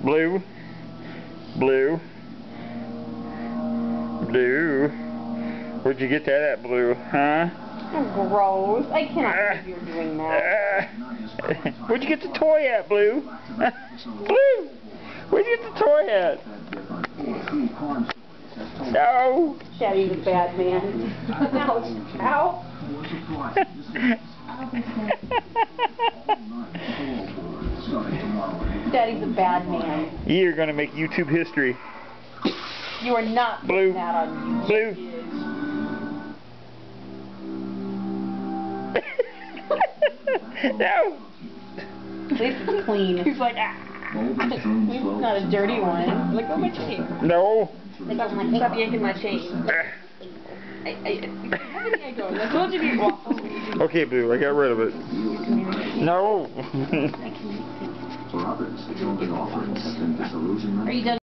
Blue. Blue. Blue. Where'd you get that at, Blue? Huh? Gross. I cannot believe you're doing that. Where'd you get the toy at, Blue? Blue! Where'd you get the toy at? No! Daddy's a bad man. Ouch. Ow. Daddy's a bad man. You're gonna make YouTube history. You are not Blue. putting that on Blue. No! At least it's clean. He's like, ah. It's not a dirty one. Look at my chain. No! Stop yanking my chain. I told you to be awful. Okay, Blue, I got rid of it. No! Are you done?